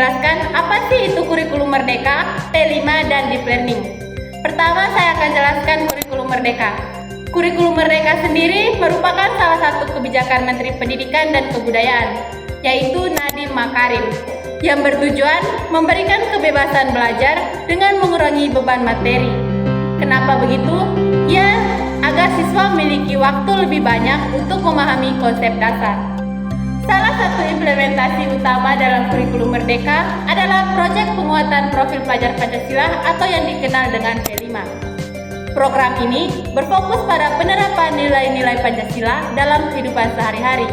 menjelaskan apa sih itu kurikulum merdeka, P5 dan Deep Learning. Pertama, saya akan jelaskan kurikulum merdeka. Kurikulum merdeka sendiri merupakan salah satu kebijakan Menteri Pendidikan dan Kebudayaan, yaitu Nadiem Makarim, yang bertujuan memberikan kebebasan belajar dengan mengurangi beban materi. Kenapa begitu? Ya, agar siswa memiliki waktu lebih banyak untuk memahami konsep dasar. Salah satu implementasi utama dalam kurikulum merdeka adalah proyek penguatan profil pelajar Pancasila atau yang dikenal dengan P5. Program ini berfokus pada penerapan nilai-nilai Pancasila dalam kehidupan sehari-hari,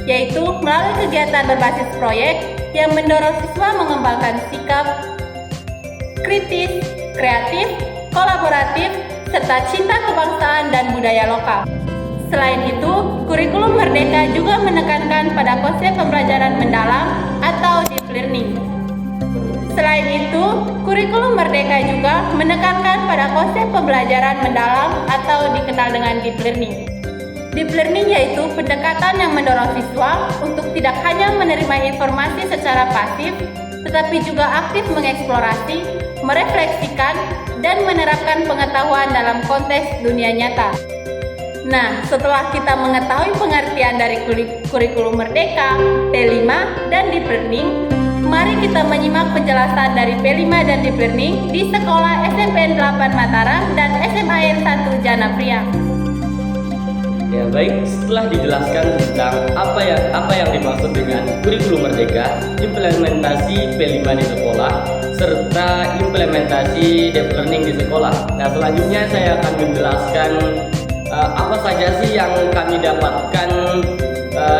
yaitu melalui kegiatan berbasis proyek yang mendorong siswa mengembangkan sikap kritis, kreatif, kolaboratif, serta cinta kebangsaan dan budaya lokal. Selain itu, kurikulum merdeka juga menekankan pada konsep pembelajaran mendalam atau deep learning. Selain itu, kurikulum merdeka juga menekankan pada konsep pembelajaran mendalam atau dikenal dengan deep learning. Deep learning yaitu pendekatan yang mendorong siswa untuk tidak hanya menerima informasi secara pasif, tetapi juga aktif mengeksplorasi, merefleksikan, dan menerapkan pengetahuan dalam konteks dunia nyata. Nah, setelah kita mengetahui pengertian dari kurikulum merdeka, P5, dan Deep Learning, mari kita menyimak penjelasan dari P5 dan Deep Learning di Sekolah SMPN 8 Mataram dan SMAN 1 Janapria. Ya baik, setelah dijelaskan tentang apa yang dimaksud dengan kurikulum merdeka, implementasi P5 di sekolah, serta implementasi deep learning di sekolah. Nah, selanjutnya saya akan menjelaskan apa saja sih yang kami dapatkan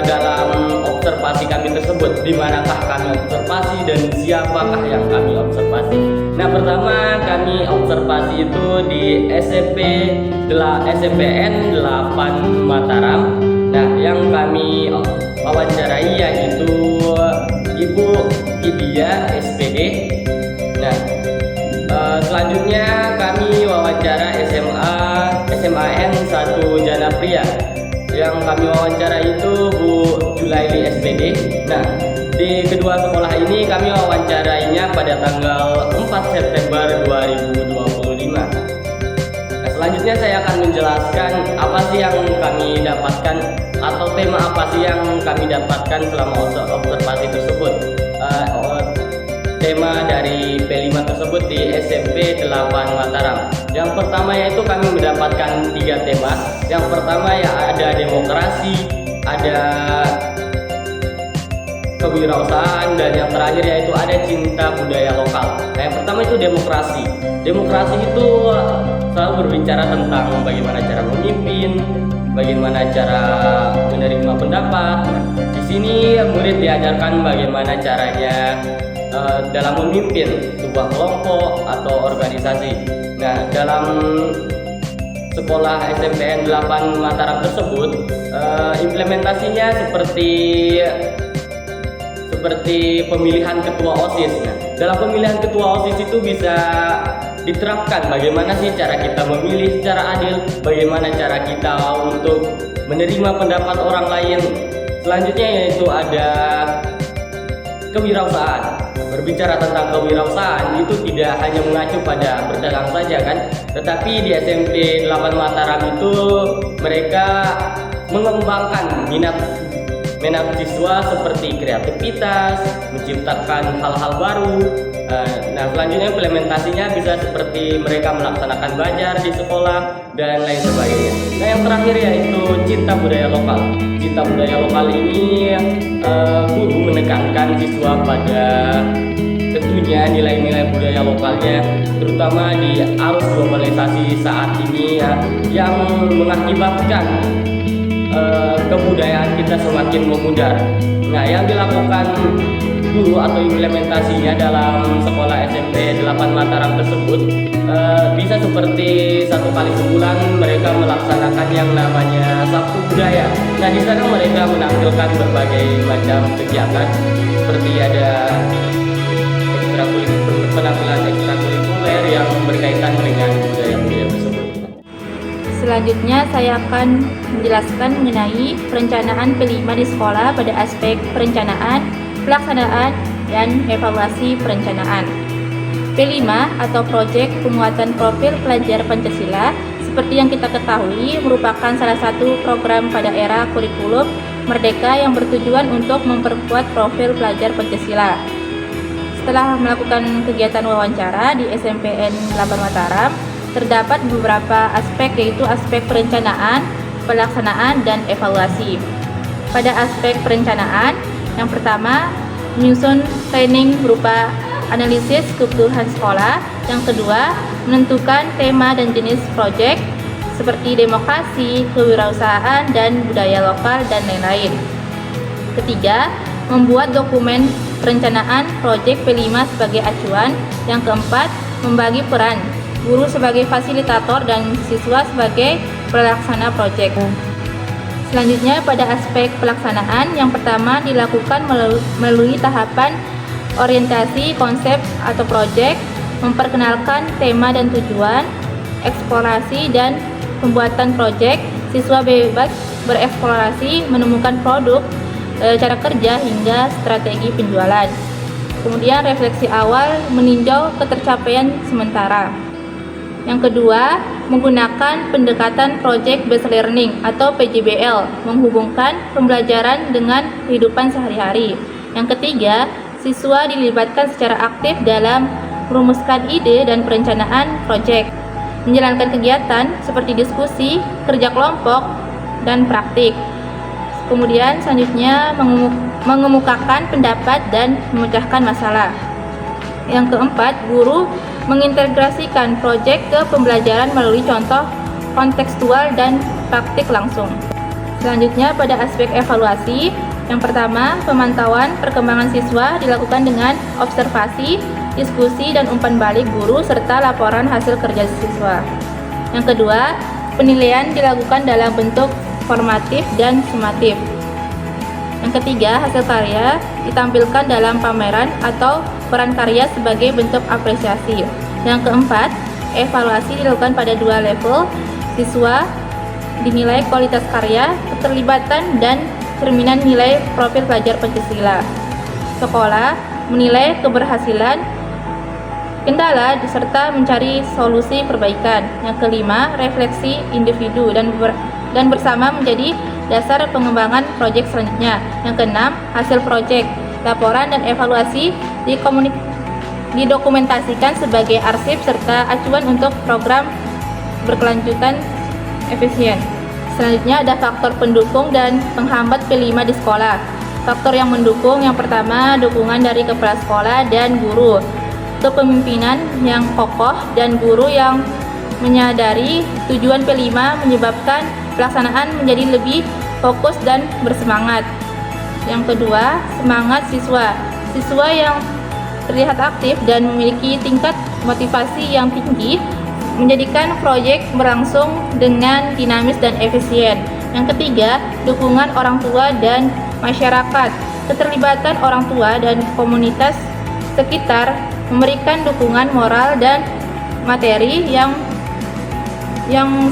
dalam observasi kami tersebut, di manakah kami observasi dan siapakah yang kami observasi. Nah, pertama kami observasi itu di SMPN 8 Mataram. Nah, yang kami wawancarai yaitu Ibu Idia SPD. Nah, selanjutnya kami wawancara SMAN 1 Janapria. Yang kami wawancara itu Bu Julaili SPD. Nah, di kedua sekolah ini kami wawancarainya pada tanggal 4 September 2025. Nah, selanjutnya saya akan menjelaskan apa sih yang kami dapatkan atau tema apa sih yang kami dapatkan selama observasi tersebut. Tema dari P5 tersebut di SMP 8 Mataram. Yang pertama yaitu kami mendapatkan 3 tema. Yang pertama ya ada demokrasi, ada kewirausahaan, dan yang terakhir yaitu ada cinta budaya lokal. Nah, yang pertama itu demokrasi. Demokrasi itu selalu berbicara tentang bagaimana cara memimpin, bagaimana cara menerima pendapat. Nah, di sini murid diajarkan bagaimana caranya dalam memimpin sebuah kelompok atau organisasi. Nah, dalam sekolah SMPN 8 Mataram tersebut implementasinya seperti pemilihan ketua OSIS. Nah, dalam pemilihan ketua OSIS itu bisa diterapkan bagaimana sih cara kita memilih secara adil, bagaimana cara kita untuk menerima pendapat orang lain. Selanjutnya yaitu ada kewirausahaan. Berbicara tentang kewirausahaan itu tidak hanya mengacu pada berdagang saja kan, tetapi di SMP 8 Mataram itu mereka mengembangkan minat siswa seperti kreativitas, menciptakan hal-hal baru. Nah, selanjutnya implementasinya bisa seperti mereka melaksanakan bazar di sekolah dan lain sebagainya. Nah, yang terakhir yaitu cinta budaya lokal. Cinta budaya lokal ini guru menekankan siswa pada tentunya nilai-nilai budaya lokalnya, terutama di arus globalisasi saat ini ya, yang mengakibatkan kebudayaan kita semakin memudar. Nah, yang dilakukan guru atau implementasinya dalam sekolah SMP 8 Mataram tersebut bisa seperti 1 kali sebulan mereka melaksanakan yang namanya Sabtu Budaya. Nah, di sana mereka menampilkan berbagai macam kegiatan seperti ada penampilan ekstrakurikuler yang berkaitan dengan budaya-budaya tersebut. Selanjutnya saya akan menjelaskan mengenai perencanaan P5 di sekolah pada aspek perencanaan, pelaksanaan, dan evaluasi perencanaan. P5 atau Proyek Penguatan Profil Pelajar Pancasila seperti yang kita ketahui merupakan salah satu program pada era kurikulum Merdeka yang bertujuan untuk memperkuat profil pelajar Pancasila. Setelah melakukan kegiatan wawancara di SMPN 8 Mataram, terdapat beberapa aspek yaitu aspek perencanaan, pelaksanaan, dan evaluasi. Pada aspek perencanaan, yang pertama menyusun planning berupa analisis kebutuhan sekolah. Yang kedua, menentukan tema dan jenis proyek seperti demokrasi, kewirausahaan, dan budaya lokal, dan lain-lain. Ketiga, membuat dokumen perencanaan proyek P5 sebagai acuan. Yang keempat, membagi peran guru sebagai fasilitator dan siswa sebagai pelaksana proyek. Selanjutnya pada aspek pelaksanaan, yang pertama dilakukan melalui tahapan orientasi konsep atau proyek, memperkenalkan tema dan tujuan, eksplorasi dan pembuatan proyek. Siswa bebas bereksplorasi, menemukan produk, cara kerja hingga strategi penjualan. Kemudian refleksi awal meninjau ketercapaian sementara. Yang kedua, menggunakan pendekatan Project Based Learning atau PJBL, menghubungkan pembelajaran dengan kehidupan sehari-hari. Yang ketiga, siswa dilibatkan secara aktif dalam merumuskan ide dan perencanaan proyek, menjalankan kegiatan seperti diskusi, kerja kelompok, dan praktik. Kemudian selanjutnya mengemukakan pendapat dan memecahkan masalah. Yang keempat, guru mengintegrasikan proyek ke pembelajaran melalui contoh kontekstual dan praktik langsung. Selanjutnya pada aspek evaluasi, yang pertama pemantauan perkembangan siswa dilakukan dengan observasi, diskusi, dan umpan balik guru serta laporan hasil kerja siswa. Yang kedua, penilaian dilakukan dalam bentuk formatif dan sumatif. Yang ketiga, hasil karya ditampilkan dalam pameran atau peran karya sebagai bentuk apresiasi. Yang keempat, evaluasi dilakukan pada 2 level. Siswa dinilai kualitas karya, keterlibatan, dan cerminan nilai profil pelajar Pancasila. Sekolah menilai keberhasilan, kendala, serta mencari solusi perbaikan. Yang kelima, refleksi individu dan bersama menjadi dasar pengembangan proyek selanjutnya. Yang keenam, hasil proyek, laporan dan evaluasi didokumentasikan sebagai arsip serta acuan untuk program berkelanjutan efisien. Selanjutnya ada faktor pendukung dan penghambat P5 di sekolah. Faktor yang mendukung, yang pertama dukungan dari kepala sekolah dan guru, kepemimpinan yang kokoh dan guru yang menyadari tujuan P5 menyebabkan pelaksanaan menjadi lebih fokus dan bersemangat. Yang kedua, semangat siswa. Siswa yang terlihat aktif dan memiliki tingkat motivasi yang tinggi menjadikan proyek berlangsung dengan dinamis dan efisien. Yang ketiga, dukungan orang tua dan masyarakat. Keterlibatan orang tua dan komunitas sekitar memberikan dukungan moral dan materi yang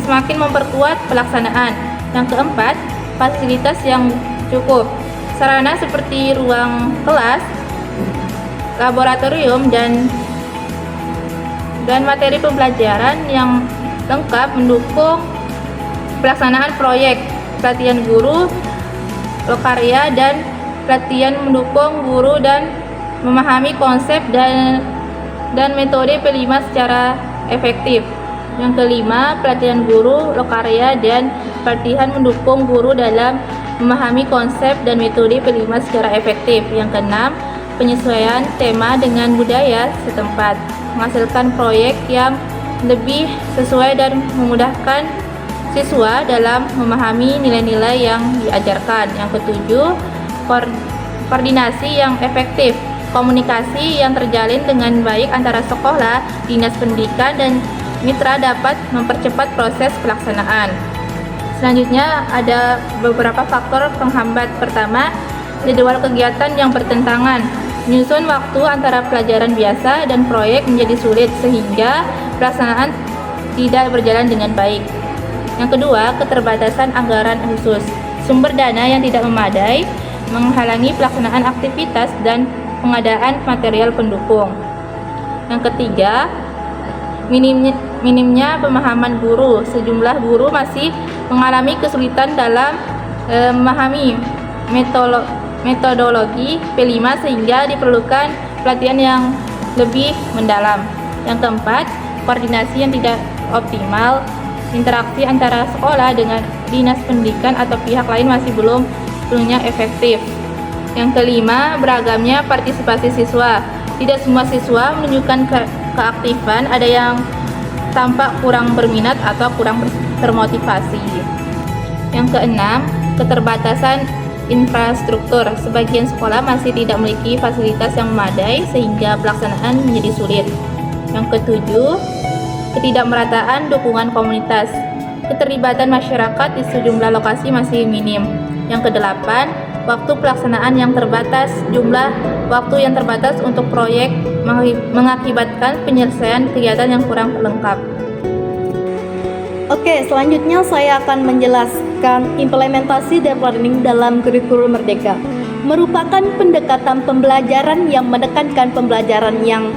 semakin memperkuat pelaksanaan. Yang keempat, fasilitas yang cukup. Sarana seperti ruang kelas, laboratorium, dan materi pembelajaran yang lengkap mendukung pelaksanaan proyek, pelatihan guru, lokarya, dan pelatihan mendukung guru dan memahami konsep dan metode P5 secara efektif. Yang kelima, pelatihan guru, lokarya, dan pelatihan mendukung guru dalam memahami konsep dan metode P5 secara efektif. Yang keenam, penyesuaian tema dengan budaya setempat, menghasilkan proyek yang lebih sesuai dan memudahkan siswa dalam memahami nilai-nilai yang diajarkan. Yang ketujuh, koordinasi yang efektif, komunikasi yang terjalin dengan baik antara sekolah, dinas pendidikan, dan mitra dapat mempercepat proses pelaksanaan. Selanjutnya ada beberapa faktor penghambat. Pertama, jadwal kegiatan yang bertentangan. Menyusun waktu antara pelajaran biasa dan proyek menjadi sulit sehingga pelaksanaan tidak berjalan dengan baik. Yang kedua, keterbatasan anggaran khusus. Sumber dana yang tidak memadai menghalangi pelaksanaan aktivitas dan pengadaan material pendukung. Yang ketiga, minimnya pemahaman guru. Sejumlah guru masih mengalami kesulitan dalam memahami metodologi P5 sehingga diperlukan pelatihan yang lebih mendalam. Yang keempat, koordinasi yang tidak optimal. Interaksi antara sekolah dengan dinas pendidikan atau pihak lain masih belum sepenuhnya efektif. Yang kelima, beragamnya partisipasi siswa. Tidak semua siswa menunjukkan keaktifan, ada yang tampak kurang berminat atau kurang termotivasi. Yang keenam, keterbatasan infrastruktur. Sebagian sekolah masih tidak memiliki fasilitas yang memadai sehingga pelaksanaan menjadi sulit. Yang ketujuh, ketidakmerataan dukungan komunitas. Keterlibatan masyarakat di sejumlah lokasi masih minim. Yang kedelapan, waktu pelaksanaan yang terbatas. Jumlah waktu yang terbatas untuk proyek mengakibatkan penyelesaian kegiatan yang kurang lengkap. Oke, selanjutnya saya akan menjelaskan implementasi deep learning dalam kurikulum Merdeka. Merupakan pendekatan pembelajaran yang menekankan pembelajaran yang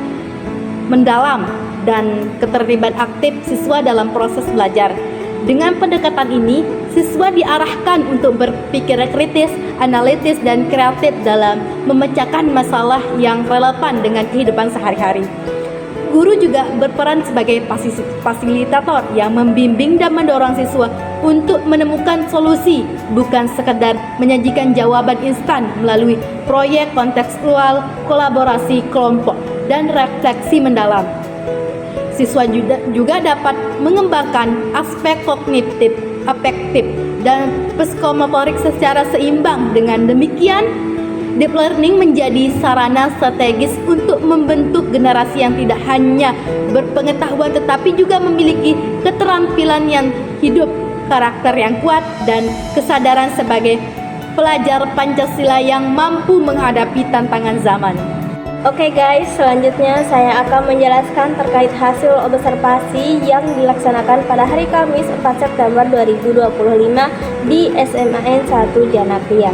mendalam dan keterlibatan aktif siswa dalam proses belajar. Dengan pendekatan ini, siswa diarahkan untuk berpikir kritis, analitis, dan kreatif dalam memecahkan masalah yang relevan dengan kehidupan sehari-hari. Guru juga berperan sebagai fasilitator yang membimbing dan mendorong siswa untuk menemukan solusi, bukan sekedar menyajikan jawaban instan melalui proyek kontekstual, kolaborasi kelompok, dan refleksi mendalam. Siswa juga dapat mengembangkan aspek kognitif, afektif, dan psikomotorik secara seimbang. Dengan demikian, deep learning menjadi sarana strategis untuk membentuk generasi yang tidak hanya berpengetahuan tetapi juga memiliki keterampilan yang hidup, karakter yang kuat, dan kesadaran sebagai pelajar Pancasila yang mampu menghadapi tantangan zaman. Oke guys, selanjutnya saya akan menjelaskan terkait hasil observasi yang dilaksanakan pada hari Kamis 4 September 2025 di SMAN 1 Janapria.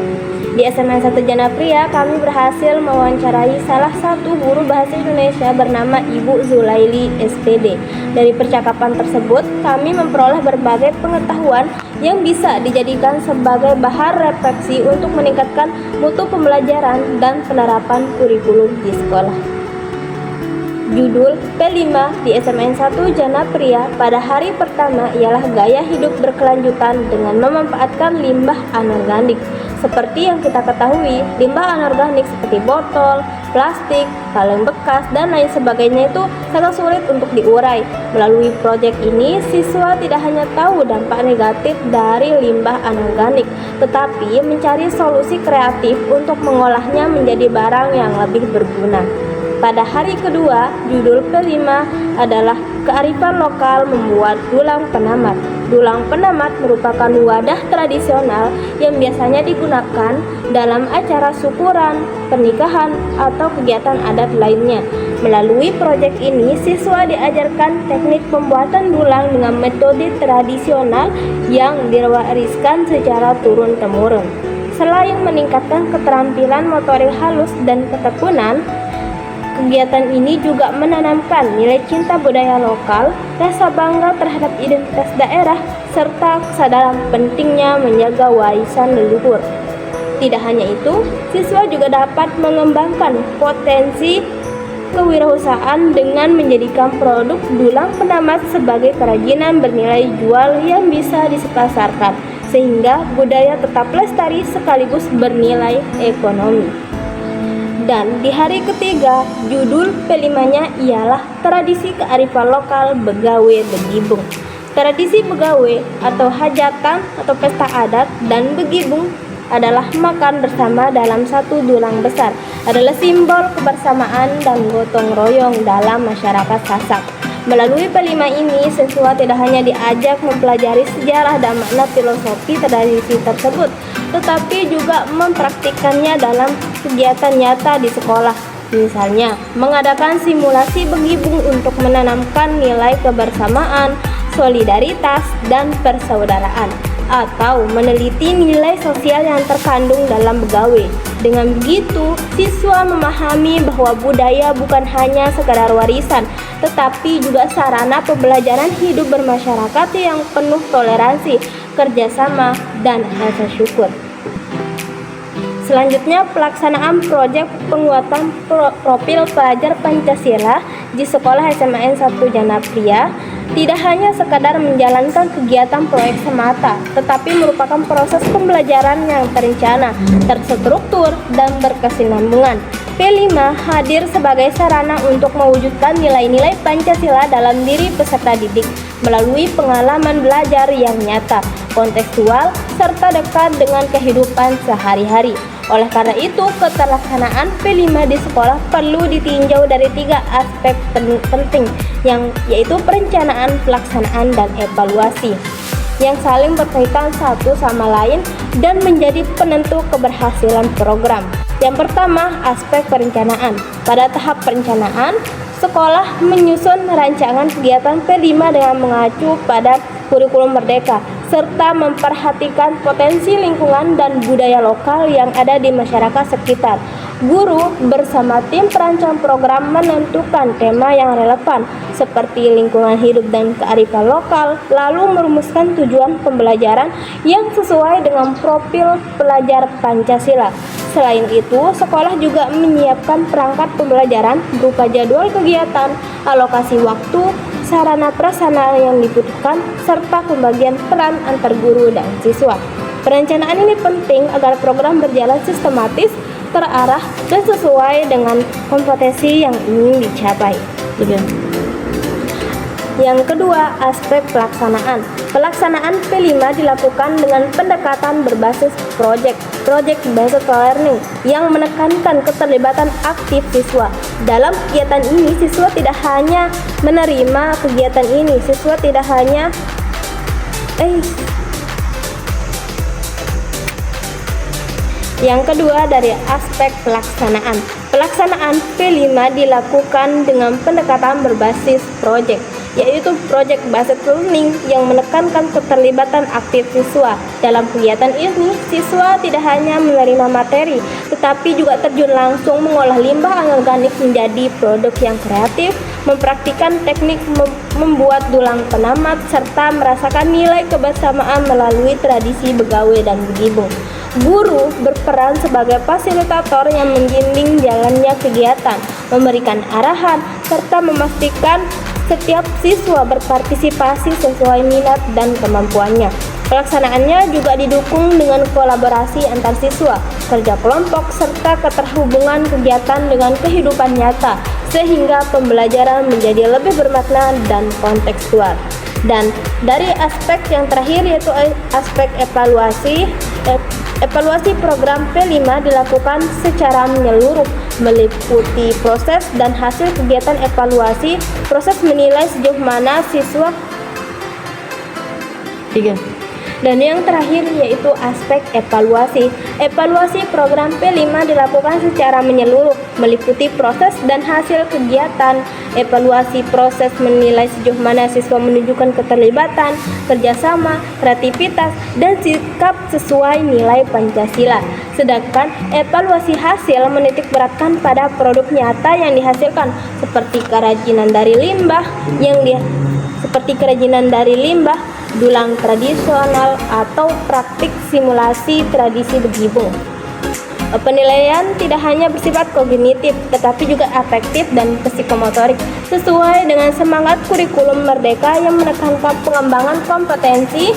Di SMAN 1 Janapria, kami berhasil mewawancarai salah satu guru bahasa Indonesia bernama Ibu Zulaili SPD. Dari percakapan tersebut, kami memperoleh berbagai pengetahuan yang bisa dijadikan sebagai bahan refleksi untuk meningkatkan mutu pembelajaran dan penerapan kurikulum di sekolah. Judul P5 di SMAN 1 Janapria pada hari pertama ialah gaya hidup berkelanjutan dengan memanfaatkan limbah anorganik. Seperti yang kita ketahui, limbah anorganik seperti botol, plastik, kaleng bekas, dan lain sebagainya itu sangat sulit untuk diurai. Melalui proyek ini, siswa tidak hanya tahu dampak negatif dari limbah anorganik, tetapi mencari solusi kreatif untuk mengolahnya menjadi barang yang lebih berguna. Pada hari kedua, judul P5 adalah kearifan lokal membuat dulang penamat. Dulang penamat merupakan wadah tradisional yang biasanya digunakan dalam acara syukuran, pernikahan, atau kegiatan adat lainnya. Melalui proyek ini, siswa diajarkan teknik pembuatan dulang dengan metode tradisional yang diwariskan secara turun-temurun. Selain meningkatkan keterampilan motorik halus dan ketekunan, kegiatan ini juga menanamkan nilai cinta budaya lokal, rasa bangga terhadap identitas daerah, serta kesadaran pentingnya menjaga warisan leluhur. Tidak hanya itu, siswa juga dapat mengembangkan potensi kewirausahaan dengan menjadikan produk dulang penamat sebagai kerajinan bernilai jual yang bisa dipasarkan, sehingga budaya tetap lestari sekaligus bernilai ekonomi. Dan di hari ketiga, judul P5-nya ialah Tradisi Kearifan Lokal Begawe Begibung. Tradisi begawe atau hajatan atau pesta adat dan begibung adalah makan bersama dalam satu dulang besar, adalah simbol kebersamaan dan gotong royong dalam masyarakat Sasak. Melalui P5 ini, siswa tidak hanya diajak mempelajari sejarah dan makna filosofi tradisi tersebut, tetapi juga mempraktikkannya dalam kegiatan nyata di sekolah. Misalnya, mengadakan simulasi begibung untuk menanamkan nilai kebersamaan, solidaritas, dan persaudaraan. atau meneliti nilai sosial yang terkandung dalam begawe. Dengan begitu, siswa memahami bahwa budaya bukan hanya sekadar warisan, tetapi juga sarana pembelajaran hidup bermasyarakat yang penuh toleransi, kerjasama, dan rasa syukur. Selanjutnya, pelaksanaan proyek penguatan profil pelajar Pancasila di Sekolah SMAN 1 Janapria tidak hanya sekadar menjalankan kegiatan proyek semata, tetapi merupakan proses pembelajaran yang terencana, terstruktur, dan berkesinambungan. P5 hadir sebagai sarana untuk mewujudkan nilai-nilai Pancasila dalam diri peserta didik melalui pengalaman belajar yang nyata, kontekstual, serta dekat dengan kehidupan sehari-hari. Oleh karena itu, keterlaksanaan P5 di sekolah perlu ditinjau dari 3 aspek penting, yaitu perencanaan, pelaksanaan, dan evaluasi, yang saling berkaitan satu sama lain dan menjadi penentu keberhasilan program. Yang pertama, aspek perencanaan. Pada tahap perencanaan, sekolah menyusun rancangan kegiatan P5 dengan mengacu pada kurikulum merdeka, serta memperhatikan potensi lingkungan dan budaya lokal yang ada di masyarakat sekitar. Guru bersama tim perancang program menentukan tema yang relevan seperti lingkungan hidup dan kearifan lokal, lalu merumuskan tujuan pembelajaran yang sesuai dengan profil pelajar Pancasila. Selain itu, sekolah juga menyiapkan perangkat pembelajaran berupa jadwal kegiatan, alokasi waktu, sarana prasarana yang dibutuhkan, serta pembagian peran antar guru dan siswa. Perencanaan ini penting agar program berjalan sistematis, terarah, dan sesuai dengan kompetensi yang ingin dicapai. Yang kedua, aspek pelaksanaan. Pelaksanaan P5 dilakukan dengan pendekatan berbasis project based learning yang menekankan keterlibatan aktif siswa. Dalam kegiatan ini, siswa tidak hanya menerima kegiatan ini, Yang kedua, dari aspek pelaksanaan. Pelaksanaan P5 dilakukan dengan pendekatan berbasis project, yaitu project based learning yang menekankan keterlibatan aktif siswa. Dalam kegiatan ini, siswa tidak hanya menerima materi, tetapi juga terjun langsung mengolah limbah anorganik menjadi produk yang kreatif, mempraktikkan teknik membuat dulang penamat, serta merasakan nilai kebersamaan melalui tradisi begawe dan begibung. Guru berperan sebagai fasilitator yang membimbing jalannya kegiatan, memberikan arahan, serta memastikan setiap siswa berpartisipasi sesuai minat dan kemampuannya. Pelaksanaannya juga didukung dengan kolaborasi antar siswa, kerja kelompok, serta keterhubungan kegiatan dengan kehidupan nyata, sehingga pembelajaran menjadi lebih bermakna dan kontekstual. Dan dari aspek yang terakhir, yaitu aspek evaluasi. Evaluasi program P5 dilakukan secara menyeluruh, meliputi proses dan hasil kegiatan evaluasi, proses menilai sejauh mana siswa. Dan yang terakhir yaitu aspek evaluasi. Evaluasi program P5 dilakukan secara menyeluruh, meliputi proses dan hasil kegiatan. Evaluasi proses menilai sejauh mana siswa menunjukkan keterlibatan, kerjasama, kreativitas, dan sikap sesuai nilai Pancasila. Sedangkan evaluasi hasil menitik beratkan pada produk nyata yang dihasilkan, seperti kerajinan dari limbah, dulang tradisional, atau praktik simulasi tradisi begibung. Penilaian tidak hanya bersifat kognitif, tetapi juga afektif dan psikomotorik, sesuai dengan semangat kurikulum merdeka yang menekankan pengembangan kompetensi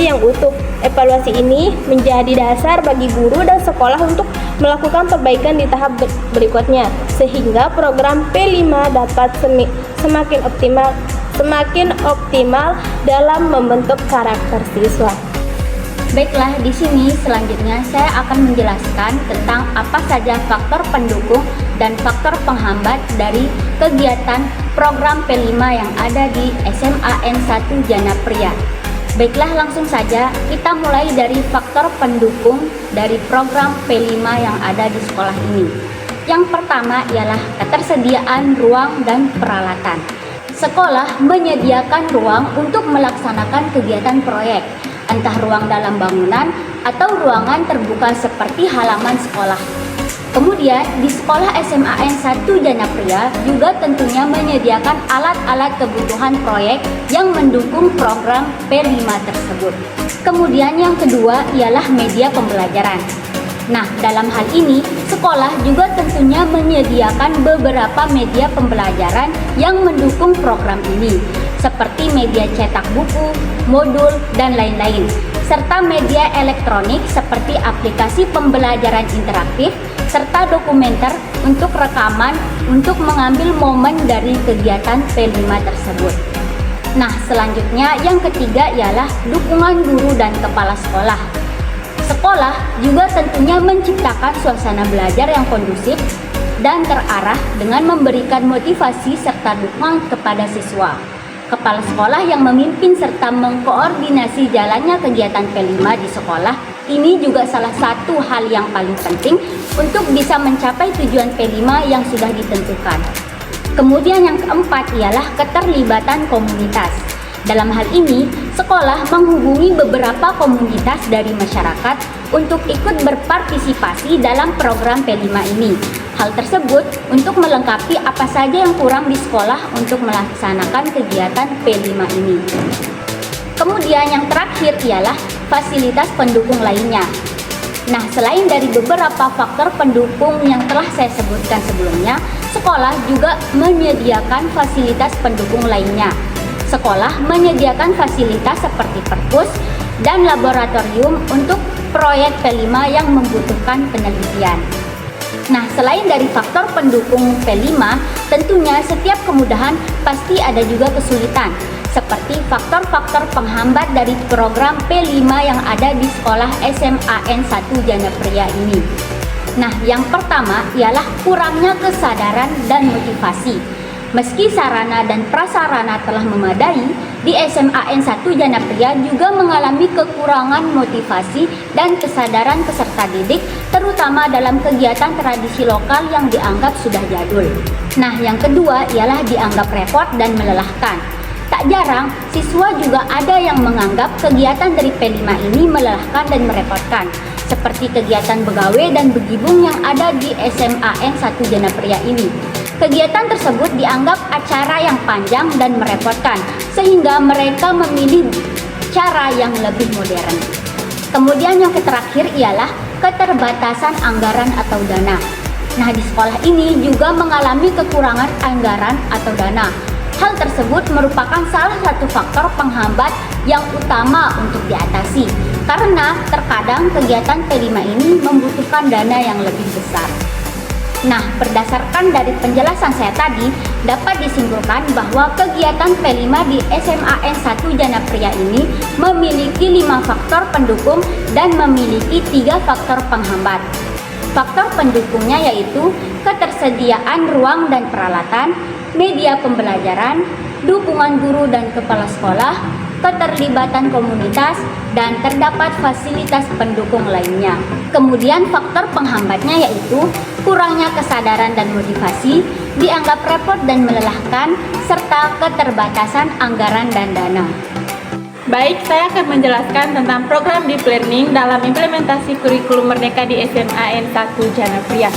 yang utuh. Evaluasi ini menjadi dasar bagi guru dan sekolah untuk melakukan perbaikan di tahap berikutnya, sehingga program P5 dapat semakin optimal dalam membentuk karakter siswa. Baiklah, di sini selanjutnya saya akan menjelaskan tentang apa saja faktor pendukung dan faktor penghambat dari kegiatan program P5 yang ada di SMAN 1 Janapria. Baiklah, langsung saja kita mulai dari faktor pendukung dari program P5 yang ada di sekolah ini. Yang pertama ialah ketersediaan ruang dan peralatan. sekolah menyediakan ruang untuk melaksanakan kegiatan proyek, entah ruang dalam bangunan atau ruangan terbuka seperti halaman sekolah. Kemudian di sekolah SMAN 1 Janapria juga tentunya menyediakan alat-alat kebutuhan proyek yang mendukung program P5 tersebut. Kemudian yang kedua ialah media pembelajaran. Nah, dalam hal ini sekolah juga tentunya menyediakan beberapa media pembelajaran yang mendukung program ini, seperti media cetak buku, modul, dan lain-lain, serta media elektronik seperti aplikasi pembelajaran interaktif, serta dokumenter untuk rekaman untuk mengambil momen dari kegiatan P5 tersebut. Nah, selanjutnya yang ketiga ialah dukungan guru dan kepala sekolah. Sekolah juga tentunya menciptakan suasana belajar yang kondusif dan terarah dengan memberikan motivasi serta dukungan kepada siswa. Kepala sekolah yang memimpin serta mengkoordinasi jalannya kegiatan P5 di sekolah ini juga salah satu hal yang paling penting untuk bisa mencapai tujuan P5 yang sudah ditentukan. Kemudian yang keempat ialah keterlibatan komunitas. Dalam hal ini, sekolah menghubungi beberapa komunitas dari masyarakat untuk ikut berpartisipasi dalam program P5 ini. Hal tersebut untuk melengkapi apa saja yang kurang di sekolah untuk melaksanakan kegiatan P5 ini. Kemudian yang terakhir ialah fasilitas pendukung lainnya. Nah, selain dari beberapa faktor pendukung yang telah saya sebutkan sebelumnya, sekolah juga menyediakan fasilitas pendukung lainnya. Sekolah menyediakan fasilitas seperti perpus dan laboratorium untuk proyek P5 yang membutuhkan penelitian. Nah, selain dari faktor pendukung P5, tentunya setiap kemudahan pasti ada juga kesulitan, seperti faktor-faktor penghambat dari program P5 yang ada di sekolah SMAN 1 Janapria ini. Nah, yang pertama ialah kurangnya kesadaran dan motivasi. Meski sarana dan prasarana telah memadai, di SMAN 1 Janapria juga mengalami kekurangan motivasi dan kesadaran peserta didik, terutama dalam kegiatan tradisi lokal yang dianggap sudah jadul. Nah, yang kedua ialah dianggap repot dan melelahkan. Tak jarang, siswa juga ada yang menganggap kegiatan dari P5 ini melelahkan dan merepotkan, seperti kegiatan begawe dan begibung yang ada di SMAN 1 Janapria ini. Kegiatan tersebut dianggap acara yang panjang dan merepotkan, sehingga mereka memilih cara yang lebih modern. Kemudian yang terakhir ialah keterbatasan anggaran atau dana. Nah, di sekolah ini juga mengalami kekurangan anggaran atau dana. Hal tersebut merupakan salah satu faktor penghambat yang utama untuk diatasi, karena terkadang kegiatan P5 ini membutuhkan dana yang lebih besar. Nah, berdasarkan dari penjelasan saya tadi, dapat disimpulkan bahwa kegiatan P5 di SMAN 1 Janapria ini memiliki 5 faktor pendukung dan memiliki 3 faktor penghambat. Faktor pendukungnya yaitu ketersediaan ruang dan peralatan, media pembelajaran, dukungan guru dan kepala sekolah, keterlibatan komunitas, dan terdapat fasilitas pendukung lainnya. Kemudian faktor penghambatnya yaitu kurangnya kesadaran dan motivasi, dianggap repot dan melelahkan, serta keterbatasan anggaran dan dana. Baik, saya akan menjelaskan tentang program Deep Learning dalam implementasi kurikulum Merdeka di SMAN 1 Janapria.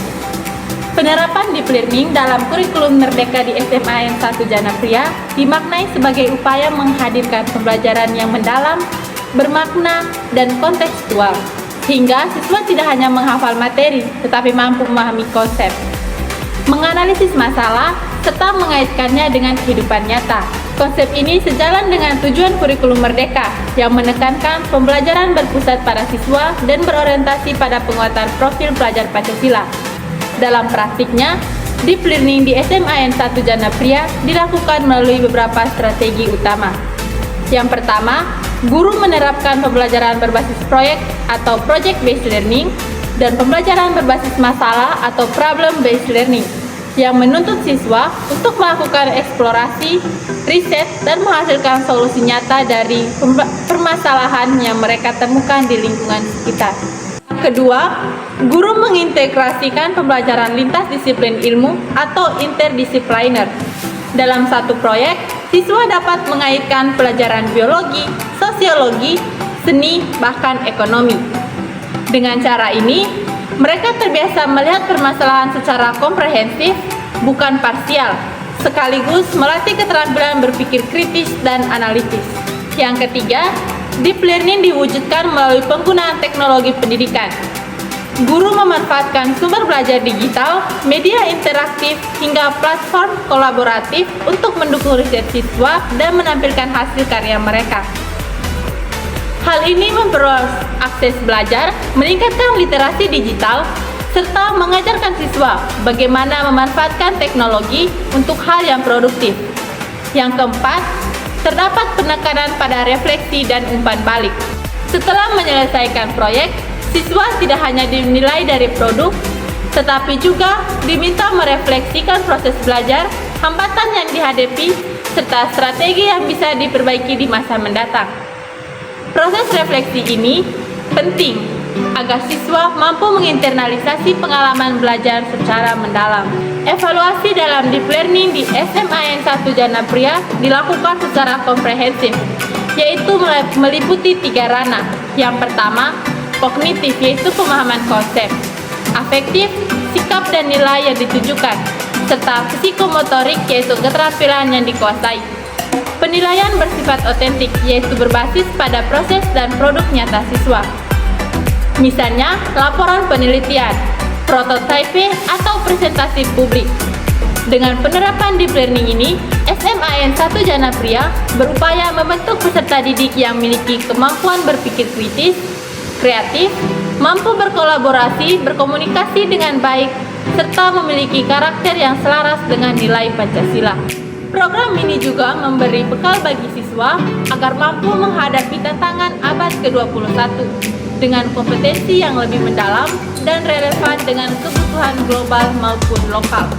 Penerapan Deep Learning dalam kurikulum Merdeka di SMAN 1 Janapria dimaknai sebagai upaya menghadirkan pembelajaran yang mendalam, bermakna, dan kontekstual, sehingga siswa tidak hanya menghafal materi, tetapi mampu memahami konsep, menganalisis masalah, serta mengaitkannya dengan kehidupan nyata. Konsep ini sejalan dengan tujuan kurikulum Merdeka yang menekankan pembelajaran berpusat pada siswa dan berorientasi pada penguatan profil pelajar Pancasila. Dalam praktiknya, Deep Learning di SMAN 1 Janapria dilakukan melalui beberapa strategi utama. Yang pertama, guru menerapkan pembelajaran berbasis proyek atau project based learning dan pembelajaran berbasis masalah atau problem based learning yang menuntut siswa untuk melakukan eksplorasi, riset, dan menghasilkan solusi nyata dari permasalahan yang mereka temukan di lingkungan sekitar. Kedua, guru mengintegrasikan pembelajaran lintas disiplin ilmu atau interdisipliner. Dalam satu proyek, siswa dapat mengaitkan pelajaran biologi, sosiologi, seni, bahkan ekonomi. Dengan cara ini, mereka terbiasa melihat permasalahan secara komprehensif, bukan parsial, sekaligus melatih keterampilan berpikir kritis dan analitis. Yang ketiga, deep learning diwujudkan melalui penggunaan teknologi pendidikan. Guru memanfaatkan sumber belajar digital, media interaktif, hingga platform kolaboratif untuk mendukung riset siswa dan menampilkan hasil karya mereka. Hal ini memperluas akses belajar, meningkatkan literasi digital, serta mengajarkan siswa bagaimana memanfaatkan teknologi untuk hal yang produktif. Yang keempat, terdapat penekanan pada refleksi dan umpan balik. Setelah menyelesaikan proyek, siswa tidak hanya dinilai dari produk, tetapi juga diminta merefleksikan proses belajar, hambatan yang dihadapi, serta strategi yang bisa diperbaiki di masa mendatang. Proses refleksi ini penting agar siswa mampu menginternalisasi pengalaman belajar secara mendalam. Evaluasi dalam deep learning di SMAN 1 Janapria dilakukan secara komprehensif, yaitu meliputi 3 ranah. Yang pertama, kognitif, yaitu pemahaman konsep, afektif, sikap dan nilai yang ditujukan, serta psikomotorik, yaitu keterampilan yang dikuasai. Penilaian bersifat otentik, yaitu berbasis pada proses dan produk nyata siswa. Misalnya, laporan penelitian, prototyping, atau presentasi publik. Dengan penerapan deep learning ini, SMAN 1 Janapria berupaya membentuk peserta didik yang memiliki kemampuan berpikir kritis, kreatif, mampu berkolaborasi, berkomunikasi dengan baik, serta memiliki karakter yang selaras dengan nilai Pancasila. Program ini juga memberi bekal bagi siswa agar mampu menghadapi tantangan abad ke-21 dengan kompetensi yang lebih mendalam dan relevan dengan kebutuhan global maupun lokal.